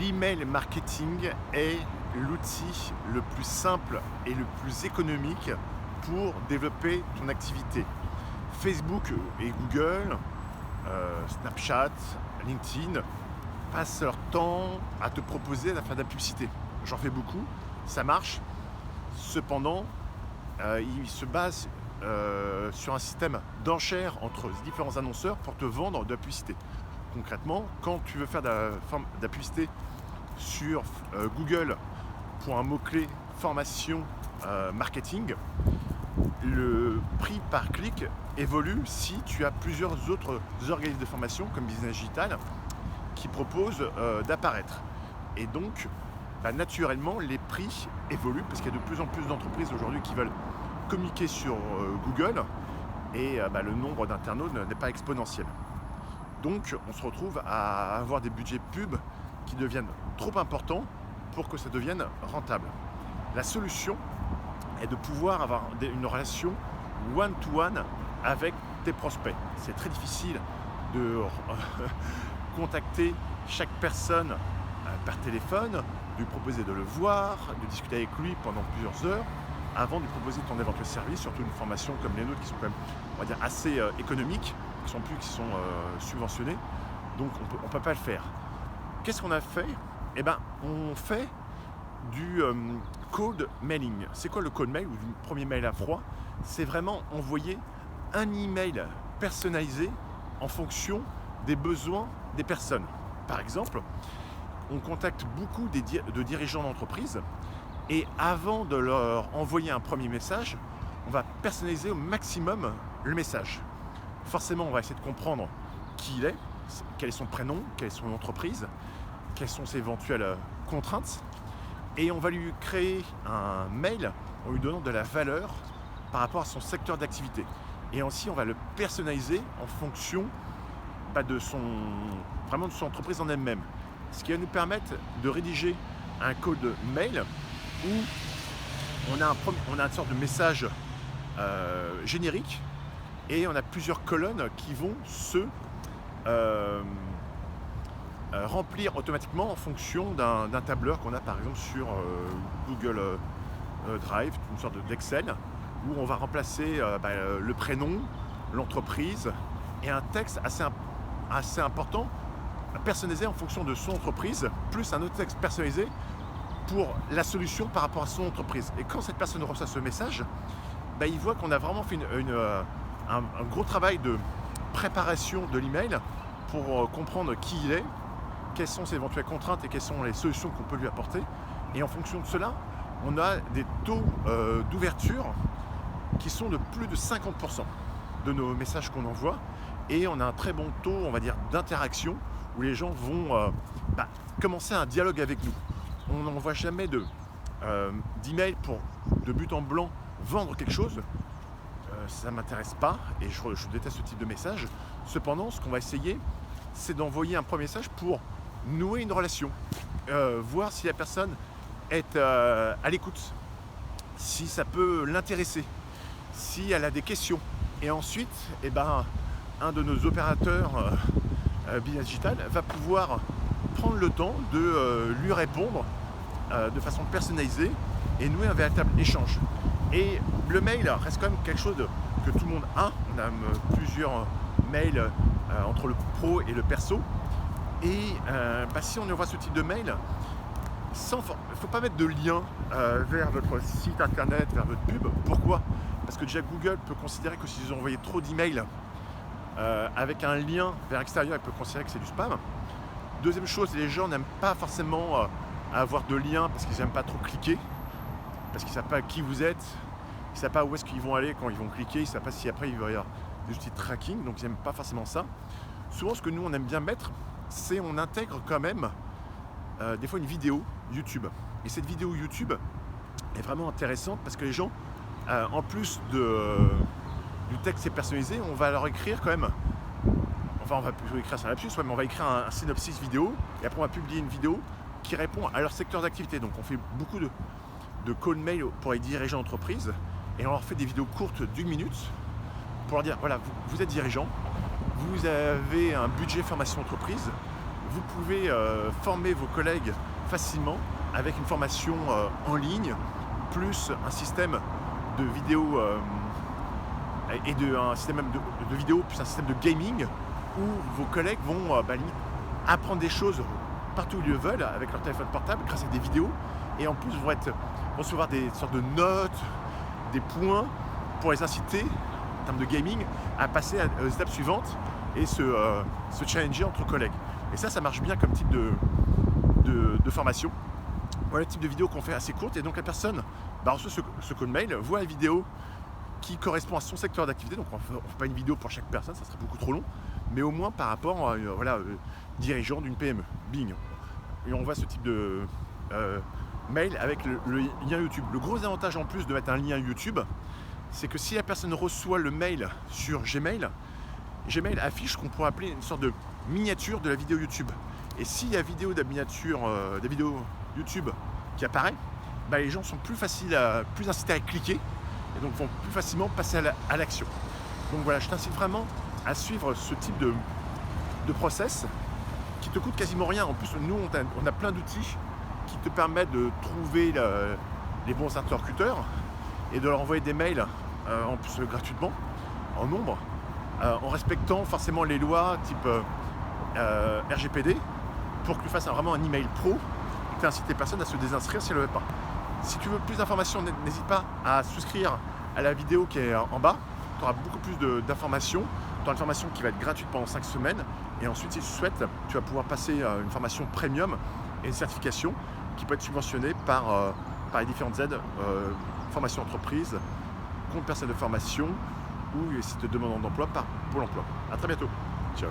L'email marketing est l'outil le plus simple et le plus économique pour développer ton activité. Facebook et Google, Snapchat, LinkedIn passent leur temps à te proposer de faire de la publicité. J'en fais beaucoup, ça marche. Cependant, ils se basent sur un système d'enchères entre différents annonceurs pour te vendre de la publicité. Concrètement, quand tu veux faire de la publicité sur Google pour un mot-clé formation marketing, le prix par clic évolue si tu as plusieurs autres organismes de formation comme Business Digital qui proposent d'apparaître. Et donc, naturellement, les prix évoluent parce qu'il y a de plus en plus d'entreprises aujourd'hui qui veulent communiquer sur Google et le nombre d'internautes n'est pas exponentiel. Donc on se retrouve à avoir des budgets pub qui deviennent trop importants pour que ça devienne rentable. La solution est de pouvoir avoir une relation one-to-one avec tes prospects. C'est très difficile de contacter chaque personne par téléphone, de lui proposer de le voir, de discuter avec lui pendant plusieurs heures avant de lui proposer ton éventuel service, surtout une formation comme les nôtres qui sont quand même, on va dire, assez économiques, qui sont subventionnés, donc on peut pas le faire. Qu'est-ce qu'on a fait ? On fait du cold mailing. C'est quoi le cold mail ou du premier mail à froid ? C'est vraiment envoyer un email personnalisé en fonction des besoins des personnes. Par exemple, on contacte beaucoup de dirigeants d'entreprise et avant de leur envoyer un premier message, on va personnaliser au maximum le message. Forcément, on va essayer de comprendre qui il est, quel est son prénom, quelle est son entreprise, quelles sont ses éventuelles contraintes. Et on va lui créer un mail en lui donnant de la valeur par rapport à son secteur d'activité. Et ainsi, on va le personnaliser en fonction de son entreprise en elle-même. Ce qui va nous permettre de rédiger un code mail où on a une sorte de message générique et on a plusieurs colonnes qui vont se remplir automatiquement en fonction d'un tableur qu'on a par exemple sur Google Drive, une sorte d'Excel, où on va remplacer le prénom, l'entreprise et un texte assez important personnalisé en fonction de son entreprise, plus un autre texte personnalisé pour la solution par rapport à son entreprise. Et quand cette personne reçoit ce message, il voit qu'on a vraiment fait un gros travail de préparation de l'email pour comprendre qui il est, quelles sont ses éventuelles contraintes et quelles sont les solutions qu'on peut lui apporter. Et en fonction de cela, on a des taux d'ouverture qui sont de plus de 50% de nos messages qu'on envoie. Et on a un très bon taux, on va dire, d'interaction où les gens vont commencer un dialogue avec nous. On n'envoie jamais d'email pour, de but en blanc, vendre quelque chose. Ça ne m'intéresse pas et je déteste ce type de message. Cependant, ce qu'on va essayer, c'est d'envoyer un premier message pour nouer une relation. Voir si la personne est à l'écoute, si ça peut l'intéresser, si elle a des questions. Et ensuite, un de nos opérateurs Business Digital va pouvoir prendre le temps de lui répondre de façon personnalisée et nouer un véritable échange. Et le mail reste quand même quelque chose que tout le monde a. On a plusieurs mails entre le pro et le perso. Et si on envoie ce type de mail, il ne faut pas mettre de lien vers votre site internet, vers votre pub. Pourquoi ? Parce que déjà Google peut considérer que si vous envoyez trop d'emails avec un lien vers l'extérieur, il peut considérer que c'est du spam. Deuxième chose, les gens n'aiment pas forcément avoir de lien parce qu'ils n'aiment pas trop cliquer, parce qu'ils ne savent pas qui vous êtes, ils ne savent pas où est-ce qu'ils vont aller quand ils vont cliquer, ils ne savent pas si après il va y avoir des outils de tracking, donc ils n'aiment pas forcément ça. Souvent, ce que nous on aime bien mettre, c'est on intègre quand même des fois une vidéo YouTube. Et cette vidéo YouTube est vraiment intéressante parce que les gens, en plus du texte qui est personnalisé, on va leur écrire quand même, on va plutôt écrire ça là-dessus, mais on va écrire un synopsis vidéo et après on va publier une vidéo qui répond à leur secteur d'activité. Donc on fait beaucoup de call mail pour les dirigeants d'entreprise et on leur fait des vidéos courtes d'1 minute pour leur dire voilà, vous êtes dirigeant, vous avez un budget formation entreprise, vous pouvez former vos collègues facilement avec une formation en ligne, plus un système de vidéo et un système même de vidéo, plus un système de gaming où vos collègues vont limite apprendre des choses partout où ils le veulent avec leur téléphone portable grâce à des vidéos, et en plus vont recevoir des sortes de notes, des points pour les inciter en termes de gaming à passer aux étapes suivantes et se challenger entre collègues. Et ça marche bien comme type de formation. Voilà le type de vidéo qu'on fait assez courte, et donc la personne reçoit ce call mail, voit la vidéo qui correspond à son secteur d'activité. Donc on ne fait pas une vidéo pour chaque personne, ça serait beaucoup trop long, mais au moins par rapport à dirigeant d'une PME. Bing. Et on voit ce type de mail avec le lien YouTube. Le gros avantage en plus de mettre un lien YouTube, c'est que si la personne reçoit le mail sur Gmail, Gmail affiche ce qu'on pourrait appeler une sorte de miniature de la vidéo YouTube. Et s'il y a vidéo de la miniature des vidéos YouTube qui apparaît, les gens sont plus incités à cliquer, et donc vont plus facilement passer à l'action. Donc voilà, je t'incite vraiment à suivre ce type de process qui te coûte quasiment rien. En plus, nous, on a plein d'outils qui te permettent de trouver les bons interlocuteurs et de leur envoyer des mails en plus gratuitement, en nombre, en respectant forcément les lois type RGPD, pour que tu fasses vraiment un email pro et que tu incites les personnes à se désinscrire si elles ne le veulent pas. Si tu veux plus d'informations, n'hésite pas à souscrire à la vidéo qui est en bas. Tu auras beaucoup plus d'informations. Tu auras une formation qui va être gratuite pendant 5 semaines. Et ensuite, si tu souhaites, tu vas pouvoir passer une formation premium et une certification qui peut être subventionnée par les différentes aides, formation entreprise, compte personnel de formation ou si tu te demandes d'emploi par Pôle emploi. A très bientôt. Ciao.